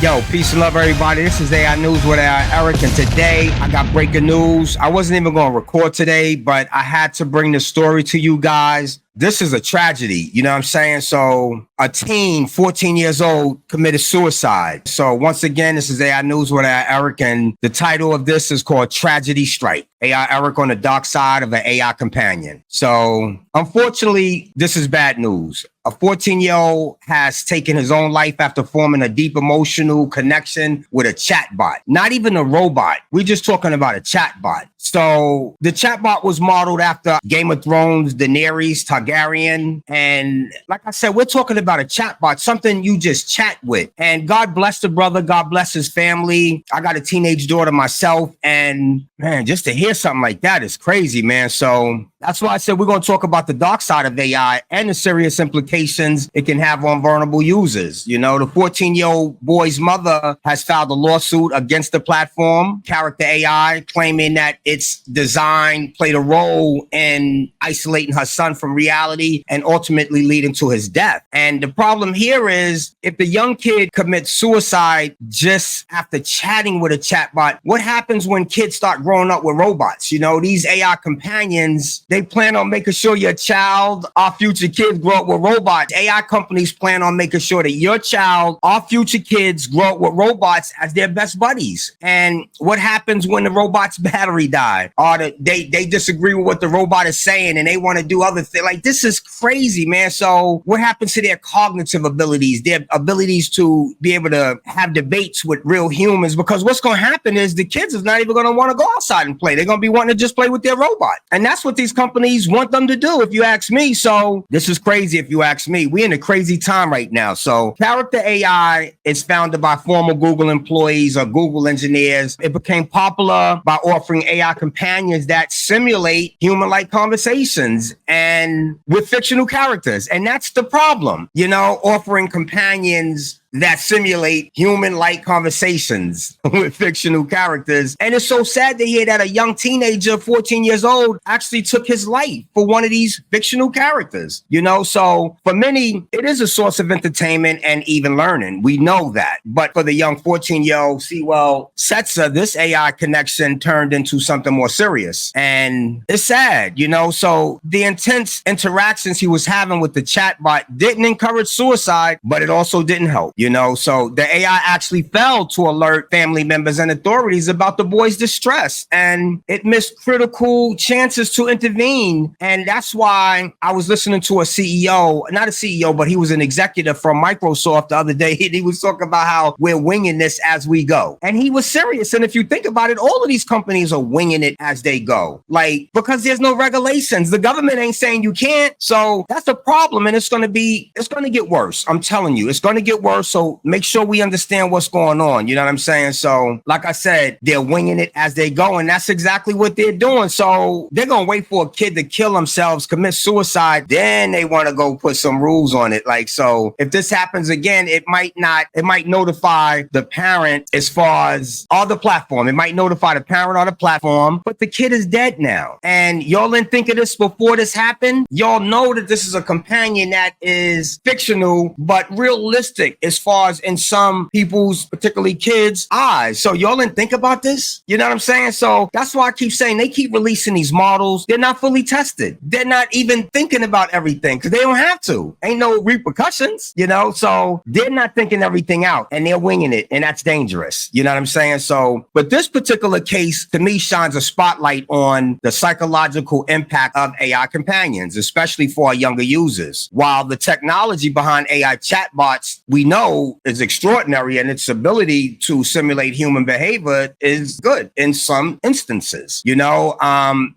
Yo, peace and love, everybody. This is AI News with Erik, and today I got breaking news. I wasn't even going to record today, but I had to bring this story to you guys. This is a tragedy, you know what I'm saying? So a teen, 14 years old, committed suicide. So once again, this is AI News with Erik, and the title of this is called Tragedy Strike. AI Erik on the dark side of an AI companion. So unfortunately, this is bad news. A 14-year-old has taken his own life after forming a deep emotional connection with a chatbot. Not even a robot. We're just talking about a chatbot. So the chatbot was modeled after Game of Thrones, Daenerys Targaryen. And like I said, we're talking about a chatbot, something you just chat with. And God bless the brother. God bless his family. I got a teenage daughter myself. And man, just to hear something like that is crazy, man. So that's why I said we're going to talk about the dark side of AI and the serious implications it can have on vulnerable users. You know, the 14-year-old boy's mother has filed a lawsuit against the platform, Character AI, claiming that its design played a role in isolating her son from reality and ultimately leading to his death. And the problem here is if the young kid commits suicide just after chatting with a chatbot, what happens when kids start growing up with robots? You know, these AI companions, they plan on making sure your child, our future kids, grow up with robots. AI companies plan on making sure that your child, our future kids, grow up with robots as their best buddies. And what happens when the robot's battery dies? Or they disagree with what the robot is saying and they want to do other things. Like, this is crazy, man. So what happens to their cognitive abilities, their abilities to be able to have debates with real humans? Because what's going to happen is the kids is not even going to want to go outside and play. They're going to be wanting to just play with their robot. And that's what these companies want them to do, if you ask me. So this is crazy if you ask me. We're in a crazy time right now. So Character AI is founded by former Google employees or Google engineers. It became popular by offering AI companions that simulate human-like conversations and with fictional characters. And that's the problem, you know, offering companions that simulate human-like conversations with fictional characters. And it's so sad to hear that a young teenager, 14 years old, actually took his life for one of these fictional characters, you know? So for many, it is a source of entertainment and even learning. We know that. But for the young 14-year-old Sewell Setzer, this AI connection turned into something more serious. And it's sad, you know? So the intense interactions he was having with the chatbot didn't encourage suicide, but it also didn't help. You know, so the AI actually failed to alert family members and authorities about the boy's distress, and it missed critical chances to intervene. And that's why I was listening to a CEO, not a CEO, but he was an executive from Microsoft the other day. He was talking about how we're winging this as we go. And he was serious. And if you think about it, all of these companies are winging it as they go. Like, because there's no regulations. The government ain't saying you can't. So that's the problem. And it's going to get worse. I'm telling you, it's going to get worse. So make sure we understand what's going on. You know what I'm saying? So like I said, they're winging it as they go. And that's exactly what they're doing. So they're going to wait for a kid to kill themselves, commit suicide. Then they want to go put some rules on it. Like, so if this happens again, it might notify the parent as far as all the platform. It might notify the parent on the platform, but the kid is dead now. And y'all didn't think of this before this happened. Y'all know that this is a companion that is fictional, but realistic as far as in some people's, particularly kids' eyes. So y'all didn't think about this? You know what I'm saying? So that's why I keep saying they keep releasing these models. They're not fully tested. They're not even thinking about everything because they don't have to. Ain't no repercussions, you know? So they're not thinking everything out and they're winging it, and that's dangerous. You know what I'm saying? So, but this particular case to me shines a spotlight on the psychological impact of AI companions, especially for our younger users. While the technology behind AI chatbots, we know is extraordinary, and its ability to simulate human behavior is good in some instances. You know,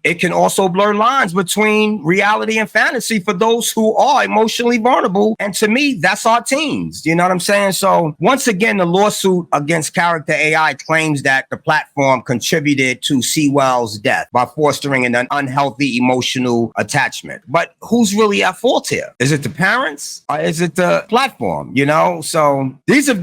it can also blur lines between reality and fantasy for those who are emotionally vulnerable. And to me, that's our teens. You know what I'm saying? So once again, the lawsuit against Character AI claims that the platform contributed to Sewell's death by fostering an unhealthy emotional attachment. But who's really at fault here? Is it the parents or is it the platform? You know, so these are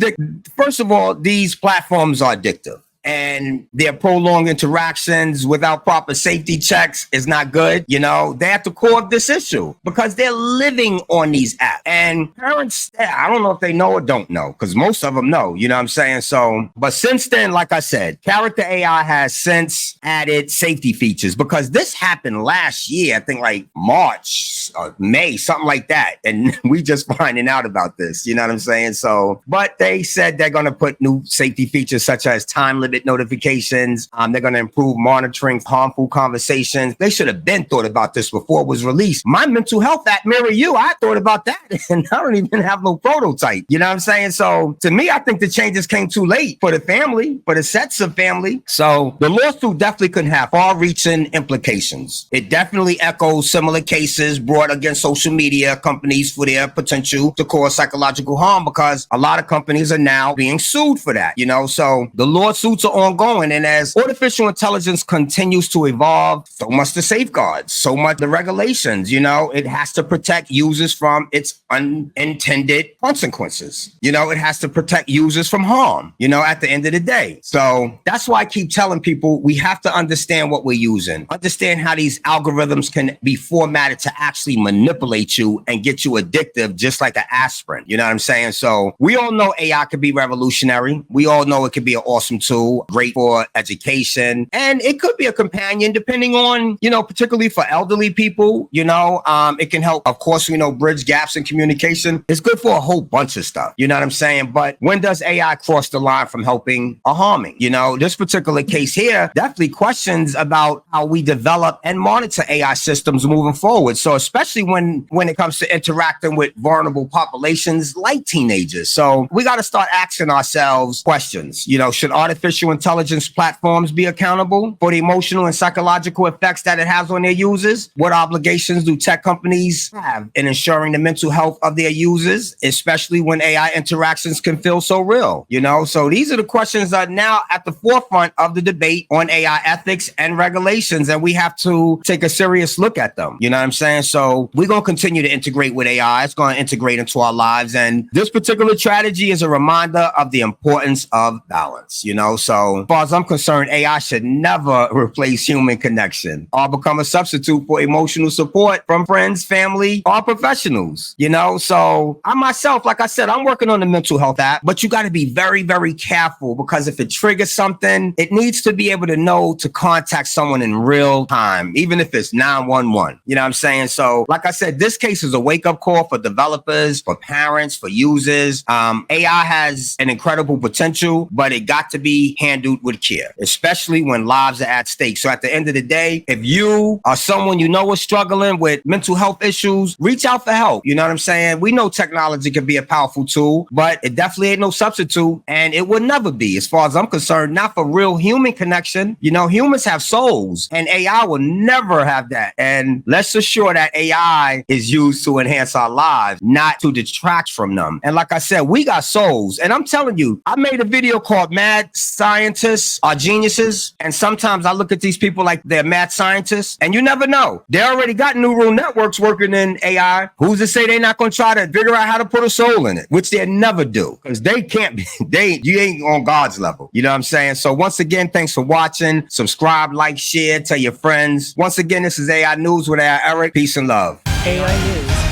first of all, these platforms are addictive. and their prolonged interactions without proper safety checks is not good. You know, they're at the core of this issue because they're living on these apps. And parents, I don't know if they know or don't know, because most of them know, you know what I'm saying? So, but since then, like I said, Character AI has since added safety features, because this happened last year, I think like March or May, something like that. And we just finding out about this, you know what I'm saying? So, but they said they're going to put new safety features such as time limit notifications. They're going to improve monitoring harmful conversations. They should have been thought about this before it was released. My mental health app, Mirror You, I thought about that and I don't even have no prototype. You know what I'm saying? So to me, I think the changes came too late for the family, for the sets of family. So the lawsuit definitely could have far-reaching implications. It definitely echoes similar cases brought against social media companies for their potential to cause psychological harm, because a lot of companies are now being sued for that, you know? So the lawsuits are ongoing. And as artificial intelligence continues to evolve, so much the safeguards, so much the regulations, you know, it has to protect users from its unintended consequences. You know, it has to protect users from harm, you know, at the end of the day. So that's why I keep telling people we have to understand what we're using, understand how these algorithms can be formatted to actually manipulate you and get you addictive, just like an aspirin. You know what I'm saying? So we all know AI could be revolutionary. We all know it could be an awesome tool, great for education, and it could be a companion depending on, you know, particularly for elderly people, you know, it can help, of course, you know, bridge gaps in communication. It's good for a whole bunch of stuff. You know what I'm saying? But when does AI cross the line from helping or harming? You know, this particular case here definitely questions about how we develop and monitor AI systems moving forward. So especially when it comes to interacting with vulnerable populations like teenagers. So we got to start asking ourselves questions. You know, should artificial intelligence platforms be accountable for the emotional and psychological effects that it has on their users? What obligations do tech companies have in ensuring the mental health of their users, especially when AI interactions can feel so real? You know, so these are the questions that are now at the forefront of the debate on AI ethics and regulations, and we have to take a serious look at them. You know what I'm saying? So we're going to continue to integrate with AI. It's going to integrate into our lives. And this particular strategy is a reminder of the importance of balance, you know? So as far as I'm concerned, AI should never replace human connection or become a substitute for emotional support from friends, family, or professionals, you know? So I myself, like I said, I'm working on the mental health app, but you got to be very, very careful, because if it triggers something, it needs to be able to know to contact someone in real time, even if it's 911. You know what I'm saying? So like I said, this case is a wake-up call for developers, for parents, for users. AI has an incredible potential, but it got to be handled with care, especially when lives are at stake. So at the end of the day, if you or someone you know is struggling with mental health issues, reach out for help. You know what I'm saying? We know technology can be a powerful tool, but it definitely ain't no substitute, and it will never be, as far as I'm concerned, not for real human connection. You know, humans have souls, and AI will never have that. And let's assure that AI is used to enhance our lives, not to detract from them. And like I said, we got souls. And I'm telling you, I made a video called Mad Scientists Are Geniuses. And sometimes I look at these people like they're mad scientists, and you never know. They already got neural networks working in AI. Who's to say they're not going to try to figure out how to put a soul in it, which they never do, because they can't be, you ain't on God's level. You know what I'm saying? So once again, thanks for watching. Subscribe, like, share, tell your friends. Once again, this is AI News with Erik. Peace and love. AI News.